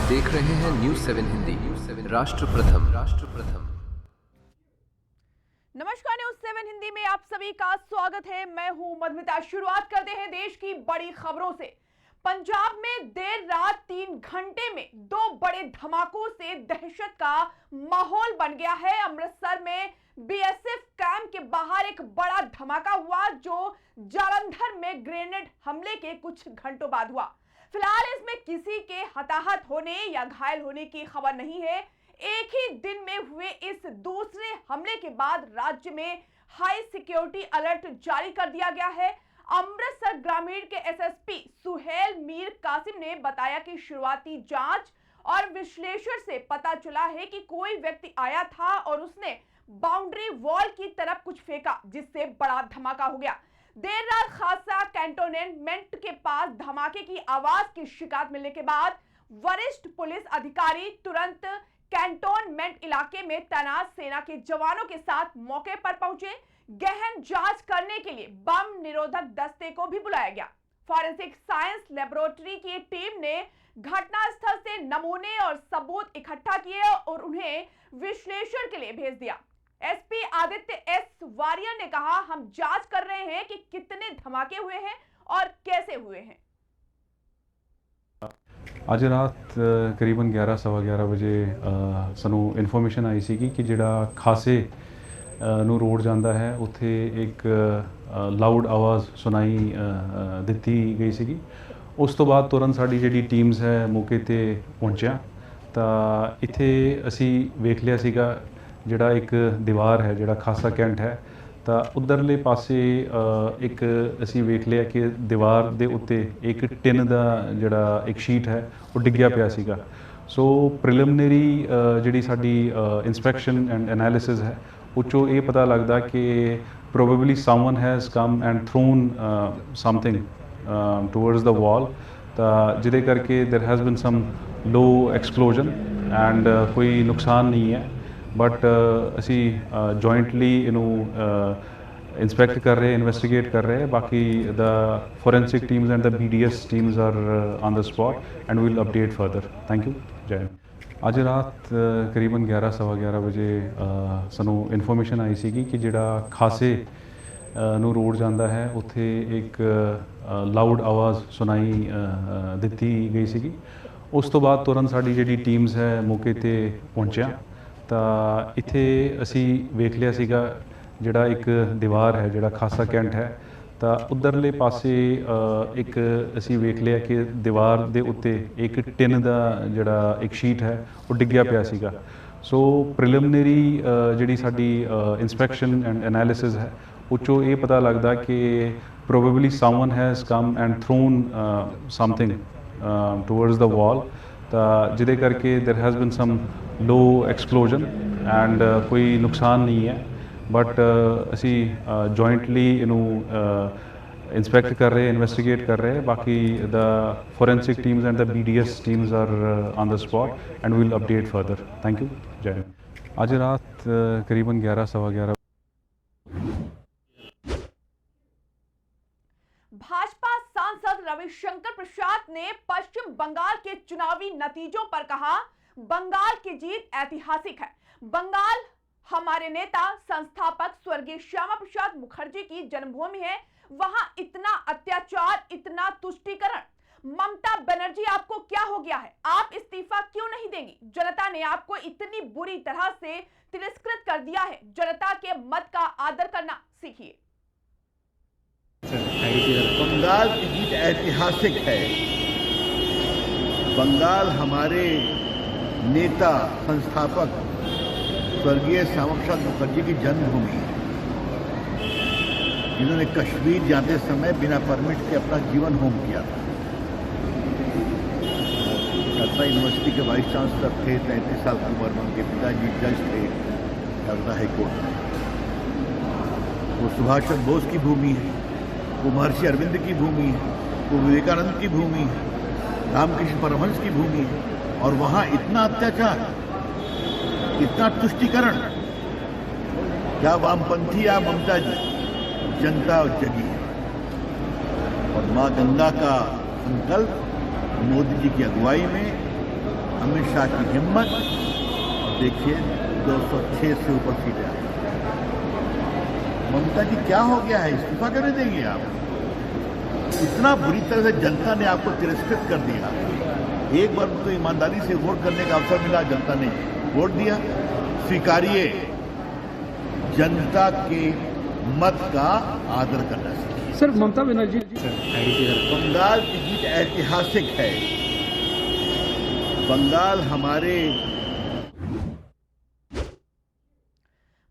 देख रहे हैं न्यूज़ 7 हिंदी। राष्ट्र प्रथम। नमस्कार, न्यूज़ 7 हिंदी में आप सभी का स्वागत है। मैं हूं मधुमिता। शुरुआत करते हैं देश की बड़ी खबरों से। पंजाब में देर रात 3 घंटे में 2 बड़े धमाकों से दहशत का माहौल बन गया है। अमृतसर में बीएसएफ कैंप के बाहर एक बड़ा धमाका हुआ जो जालंधर में ग्रेनेड हमले के कुछ घंटों बाद हुआ। फिलहाल इसमें किसी के हताहत होने या घायल होने की खबर नहीं है। एक ही दिन में हुए इस दूसरे हमले के बाद राज्य में हाई सिक्योरिटी अलर्ट जारी कर दिया गया है। अमृतसर ग्रामीण के एसएसपी सुहेल मीर कासिम ने बताया कि शुरुआती जांच और विश्लेषण से पता चला है कि कोई व्यक्ति आया था और उसने बाउंड्री वॉल की तरफ कुछ फेंका, जिससे बड़ा धमाका हो गया। देर रात खासा कैंटोनमेंट के पास धमाके की आवाज की शिकायत मिलने के बाद वरिष्ठ पुलिस अधिकारी तुरंत कैंटोनमेंट इलाके में तैनात सेना के जवानों के साथ मौके पर पहुंचे। गहन जांच करने के लिए बम निरोधक दस्ते को भी बुलाया गया। फॉरेंसिक साइंस लेबोरेटरी की टीम ने घटनास्थल से नमूने और सबूत इकट्ठा किए और उन्हें विश्लेषण के लिए भेज दिया। एसपी आदित्य एस वारियर ने कहा, हम जांच कर रहे हैं कि कितने धमाके हुए हैं और कैसे हुए हैं। ਅੱਜ ਰਾਤ ਕਰੀਬਨ 11:15 ਵਜੇ ਸਾਨੂੰ ਇਨਫੋਰਮੇਸ਼ਨ ਆਈ ਸੀ ਕਿ ਜਿਹੜਾ ਖਾਸੇ ਨੂੰ ਰੋਡ ਜਾਂਦਾ ਹੈ ਉੱਥੇ ਇੱਕ ਲਾਊਡ ਆਵਾਜ਼ ਸੁਣਾਈ ਦਿੱਤੀ ਗਈ ਸੀਗੀ। ਉਸ ਤੋਂ ਬਾਅਦ ਤੁਰੰਤ ਸਾਡੀ ਜਿਹੜੀ ਟੀਮਸ ਹੈ ਮੌਕੇ ਤੇ ਪਹੁੰਚਿਆ ਤਾਂ ਇੱਥੇ ਅਸੀਂ ਵੇਖ ਲਿਆ ਸੀਗਾ ਜਿਹੜਾ ਇੱਕ ਦੀਵਾਰ ਹੈ ਜਿਹੜਾ ਖਾਸਾ ਕੈਂਟ ਹੈ ਤਾਂ ਉਧਰਲੇ ਪਾਸੇ ਇੱਕ ਅਸੀਂ ਵੇਖ ਲਿਆ ਕਿ ਦੀਵਾਰ ਦੇ ਉੱਤੇ ਇੱਕ ਟਿਨ ਦਾ ਜਿਹੜਾ ਇੱਕ ਸ਼ੀਟ ਹੈ ਉਹ ਡਿੱਗਿਆ ਪਿਆ ਸੀਗਾ। ਸੋ ਪ੍ਰੀਲਿਮਿਨਰੀ ਜਿਹੜੀ ਸਾਡੀ ਇਨਸਪੈਕਸ਼ਨ ਐਂਡ ਐਨਾਲਿਸਿਸ ਹੈ ਉਹ 'ਚੋਂ ਇਹ ਪਤਾ ਲੱਗਦਾ ਕਿ probably someone has come and thrown something towards the wall ਤਾਂ ਜਿਹਦੇ ਕਰਕੇ ਦੇਰ ਹੈਜ਼ ਬਿਨ ਸਮ ਲੋ ਐਕਸਪਲੋਜਨ ਐਂਡ ਕੋਈ ਨੁਕਸਾਨ ਨਹੀਂ ਹੈ। बट असी जॉइंटली इनू इंस्पैक्ट कर रहे, इन्वेस्टिगेट कर रहे हैं। बाकी the forensic teams and the BDS teams are on the spot and will update further. Thank you. जय हिंद। ਅੱਜ ਰਾਤ ਕਰੀਬਨ 11:15 ਵਜੇ ਸਾਨੂੰ ਇਨਫੋਰਮੇਸ਼ਨ ਆਈ ਸੀਗੀ ਕਿ ਜਿਹੜਾ ਖਾਸੇ ਨੂੰ ਰੋਡ ਜਾਂਦਾ ਹੈ ਉੱਥੇ ਇੱਕ ਲਾਊਡ ਆਵਾਜ਼ ਸੁਣਾਈ ਦਿੱਤੀ ਗਈ ਸੀਗੀ। ਉਸ ਤੋਂ ਬਾਅਦ ਤੁਰੰਤ ਸਾਡੀ ਜਿਹੜੀ ਟੀਮਸ ਹੈ ਮੌਕੇ ਤੇ ਪਹੁੰਚਿਆ ਤਾਂ ਇੱਥੇ ਅਸੀਂ ਵੇਖ ਲਿਆ ਸੀਗਾ ਜਿਹੜਾ ਇੱਕ ਦੀਵਾਰ ਹੈ ਜਿਹੜਾ ਖਾਸਾ ਕੈਂਟ ਹੈ ਤਾਂ ਉਧਰਲੇ ਪਾਸੇ ਇੱਕ ਅਸੀਂ ਵੇਖ ਲਿਆ ਕਿ ਦੀਵਾਰ ਦੇ ਉੱਤੇ ਇੱਕ ਟਿਨ ਦਾ ਜਿਹੜਾ ਇੱਕ ਸ਼ੀਟ ਹੈ ਉਹ ਡਿੱਗਿਆ ਪਿਆ ਸੀਗਾ। ਸੋ ਪ੍ਰੀਲਿਮਿਨਰੀ ਜਿਹੜੀ ਸਾਡੀ ਇਨਸਪੈਕਸ਼ਨ ਐਂਡ ਐਨਾਲਿਸਿਸ ਹੈ ਉਹ 'ਚੋਂ ਇਹ ਪਤਾ ਲੱਗਦਾ ਕਿ probably someone has come and thrown something towards the wall ਤਾਂ ਜਿਹਦੇ ਕਰਕੇ ਦੇਰ ਹੈਜ਼ ਬਿਨ ਸਮ लो एक्सप्लोजन एंड कोई नुकसान नहीं है। बट असी जॉइंटली इनू इंस्पैक्ट कर रहे, इन्वेस्टिगेट कर रहे हैं। बाकी the forensic teams and the BDS teams are on the spot and will update further. Thank you. जय हिंद। आज रात करीबन 11:15 भाजपा सांसद रविशंकर प्रसाद ने पश्चिम बंगाल के चुनावी नतीजों पर कहा, बंगाल की जीत ऐतिहासिक है। बंगाल हमारे नेता संस्थापक स्वर्गीय श्यामा प्रसाद मुखर्जी की जन्मभूमि है। वहां इतना अत्याचार, इतना तुष्टीकरण। ममता बनर्जी, आपको क्या हो गया है? आप इस्तीफा क्यों नहीं देंगी? जनता ने आपको इतनी बुरी तरह से तिरस्कृत कर दिया है। जनता के मत का आदर करना सीखिए। बंगाल की जीत ऐतिहासिक है। बंगाल हमारे नेता संस्थापक स्वर्गीय श्यामा प्रसाद मुखर्जी की जन्मभूमि है, जिन्होंने कश्मीर जाते समय बिना परमिट के अपना जीवन होम किया था। कलकत्ता यूनिवर्सिटी के वाइस चांसलर थे, 33 साल की उम्र में उनके पिताजी जज थे कलकत्ता हाईकोर्ट में। वो सुभाष चंद्र बोस की भूमि है, वो महर्षि अरविंद की भूमि है, वो विवेकानंद की भूमि है, रामकृष्ण परमहंस की भूमि है। और वहाँ इतना अत्याचार, इतना तुष्टीकरण, क्या वामपंथी या ममता जी, जनता जगी है। और माँ गंगा का संकल्प मोदी जी की अगुवाई में अमित शाह की हिम्मत, और देखिए 206 से ऊपर सीटें आई। ममता जी क्या हो गया है, इस्तीफा करने देंगे आप? इतना बुरी तरह से जनता ने आपको तिरस्कृत कर दिया। एक बार तो ईमानदारी से वोट करने का अवसर मिला, जनता ने वोट दिया। स्वीकारिए, जनता के मत का आदर करना चाहिए। सर ममता बनर्जी बंगाल की जीत ऐतिहासिक है। बंगाल हमारे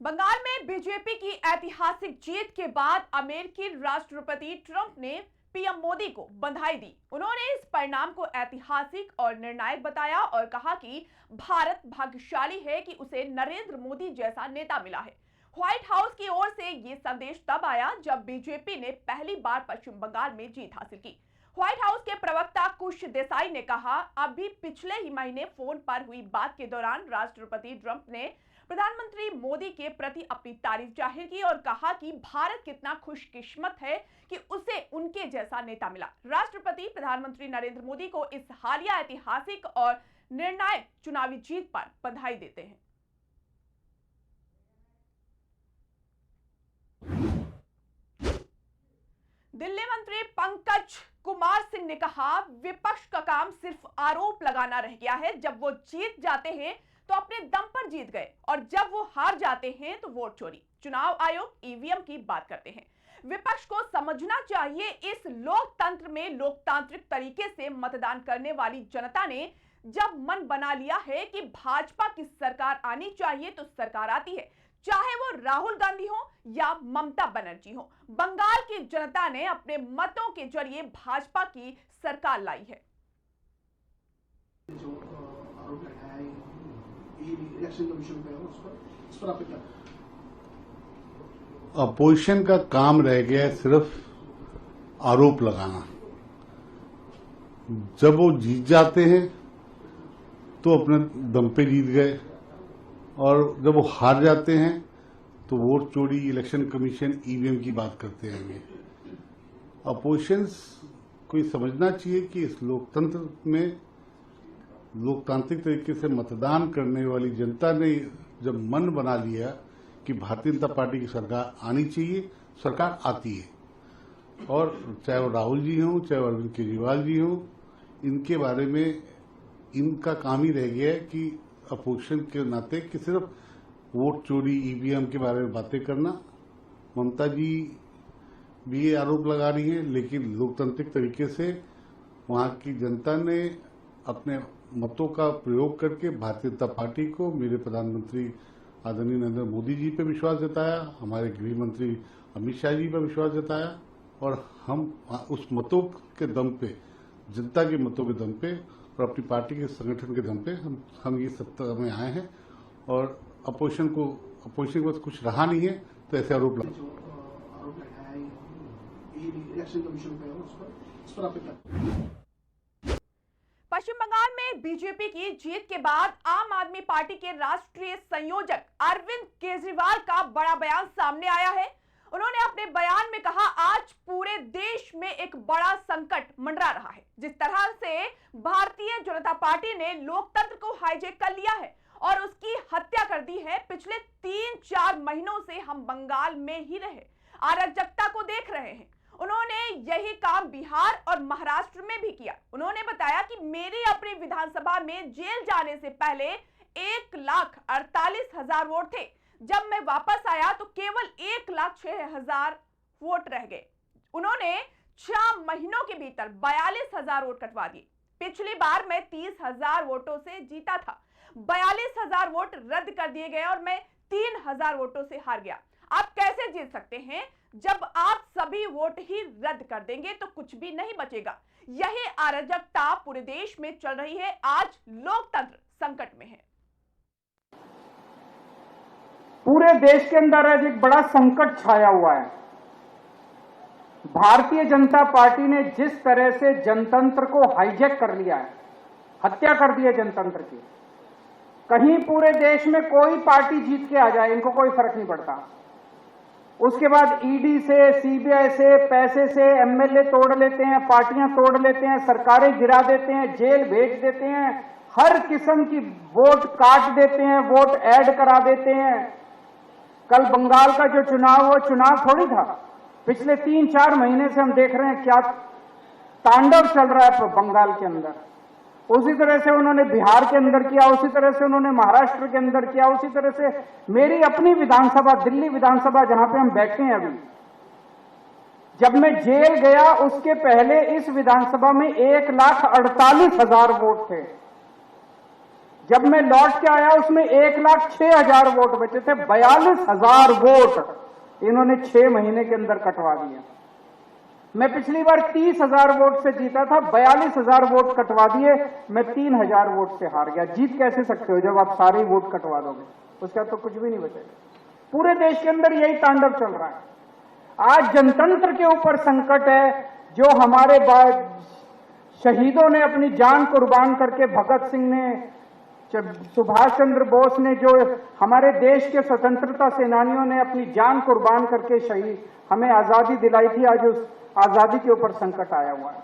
बंगाल में बीजेपी की ऐतिहासिक जीत के बाद अमेरिकी राष्ट्रपति ट्रंप ने पीएम मोदी को बधाई दी। उन्होंने इस परिणाम को ऐतिहासिक और निर्णायक बताया और कहा कि भारत भाग्यशाली है कि उसे नरेंद्र मोदी जैसा नेता मिला है। व्हाइट हाउस की ओर से ये संदेश तब आया जब बीजेपी ने पहली बार पश्चिम बंगाल में जीत हासिल की। व्हाइट हाउस के प्रवक्ता कुश देसाई ने कहा, अभी पिछले ही महीने फोन पर हुई बात के दौरान राष्ट्रपति ट्रंप ने प्रधानमंत्री मोदी के प्रति अपनी तारीफ जाहिर की और कहा कि भारत कितना खुशकिस्मत है कि उसे उनके जैसा नेता मिला। राष्ट्रपति प्रधानमंत्री नरेंद्र मोदी को इस हालिया ऐतिहासिक और निर्णायक चुनावी जीत पर बधाई देते हैं। दिल्ली मंत्री पंकज कुमार सिंह ने कहा, विपक्ष का काम सिर्फ आरोप लगाना रह गया है। जब वो जीत जाते हैं तो अपने दम पर जीत गए और जब वो हार जाते हैं तो वोट चोरी। चुनाव आयोग ईवीएम की बात करते हैं। विपक्ष को समझना चाहिए, इस लोकतंत्र में लोकतांत्रिक तरीके से मतदान करने वाली जनता ने जब मन बना लिया है कि भाजपा की सरकार आनी चाहिए तो सरकार आती है, चाहे वो राहुल गांधी हो या ममता बनर्जी हो। बंगाल की जनता ने अपने मतों के जरिए भाजपा की सरकार लाई है। जो आरोप लगाया है इलेक्शन कमीशन पे, उस पर आप क्या? अपोजिशन का काम रह गया है सिर्फ आरोप लगाना। जब वो जीत जाते हैं तो अपने दम पे जीत गए और जब वो हार जाते हैं तो वोट चोरी, इलेक्शन कमीशन, ईवीएम की बात करते हैं। अपोजिशन को समझना चाहिए कि इस लोकतंत्र में लोकतांत्रिक तरीके से मतदान करने वाली जनता ने जब मन बना लिया कि भारतीय जनता पार्टी की सरकार आनी चाहिए, सरकार आती है। और चाहे वो राहुल जी हों, चाहे अरविंद केजरीवाल जी हों, इनके बारे में इनका काम ही रह गया है कि अपोजिशन के नाते कि सिर्फ वोट चोरी, ईवीएम के बारे में बातें करना। ममता जी भी ये आरोप लगा रही हैं, लेकिन लोकतांत्रिक तरीके से वहां की जनता ने अपने मतों का प्रयोग करके भारतीय जनता पार्टी को, मेरे प्रधानमंत्री आदरणीय नरेंद्र मोदी जी पे विश्वास जताया, हमारे गृह मंत्री अमित शाह जी पर विश्वास जताया और हम उस मतों के दम पे, जनता के मतों के दम पे और अपनी पार्टी के संगठन के दम पे हम ये सत्ता में आए हैं। और अपोजिशन के पास कुछ रहा नहीं है तो ऐसे आरोप लगाया है इलेक्शन कमीशन पे, उस पर आप क्या? पश्चिम बंगाल में बीजेपी की जीत के बाद आम आदमी पार्टी के राष्ट्रीय संयोजक अरविंद केजरीवाल का बड़ा बयान सामने आया है। उन्होंने अपने बयान में कहा, आज पूरे देश में एक बड़ा संकट मंडरा रहा है। जिस तरह से भारतीय जनता पार्टी ने लोकतंत्र को हाईजैक कर लिया है और उसकी हत्या कर दी है, पिछले 3-4 महीनों से हम बंगाल में ही रहे, अराजकता को देख रहे हैं। उन्होंने यही काम बिहार और महाराष्ट्र में भी किया। उन्होंने बताया कि मेरी अपनी विधानसभा में जेल जाने से पहले 1,48,000 वोट थे। जब मैं वापस आया तो केवल 1,06,000 वोट रह गए। उन्होंने 6 महीनों के भीतर 42,000 वोट कटवा दिए। पिछली बार मैं 30,000 वोटों से जीता था, 42,000 वोट रद्द कर दिए गए और मैं 3,000 वोटों से हार गया। आप कैसे जीत सकते हैं? जब आप सभी वोट ही रद्द कर देंगे तो कुछ भी नहीं बचेगा। यही अराजकता पूरे देश में चल रही है। आज लोकतंत्र संकट में है। पूरे देश के अंदर आज एक बड़ा संकट छाया हुआ है। भारतीय जनता पार्टी ने जिस तरह से जनतंत्र को हाईजैक कर लिया है, हत्या कर दी है जनतंत्र की। कहीं पूरे देश में कोई पार्टी जीत के आ जाए, इनको कोई फर्क नहीं पड़ता। उसके बाद ईडी से, सीबीआई से, पैसे से एमएलए तोड़ लेते हैं, पार्टियां तोड़ लेते हैं, सरकारें गिरा देते हैं, जेल भेज देते हैं, हर किस्म की वोट काट देते हैं, वोट ऐड करा देते हैं। कल बंगाल का जो चुनाव, वो चुनाव थोड़ी था। पिछले 3-4 महीने से हम देख रहे हैं क्या तांडव चल रहा है बंगाल के अंदर। उसी तरह से उन्होंने बिहार के अंदर किया, उसी तरह से उन्होंने महाराष्ट्र के अंदर किया, उसी तरह से मेरी अपनी विधानसभा, दिल्ली विधानसभा जहां पे हम बैठे हैं अभी, जब मैं जेल गया उसके पहले इस विधानसभा में 1,48,000 वोट थे। जब मैं लौट के आया उसमें 1,06,000 वोट बचे थे। 42,000 वोट इन्होंने 6 महीने के अंदर कटवा दिए। मैं पिछली बार 30,000 वोट से जीता था, 42,000 वोट कटवा दिए, मैं 3,000 वोट से हार गया। जीत कैसे सकते हो जब आप सारे वोट कटवा दोगे? उसका तो कुछ भी नहीं बचेगा। पूरे देश के अंदर यही तांडव चल रहा है। आज जनतंत्र के ऊपर संकट है। जो हमारे शहीदों ने अपनी जान कुर्बान करके, भगत सिंह ने, सुभाष चंद्र बोस ने, जो हमारे देश के स्वतंत्रता सेनानियों ने अपनी जान कुर्बान करके शहीद हमें आजादी दिलाई थी, आज उस आजादी के ऊपर संकट आया हुआ है।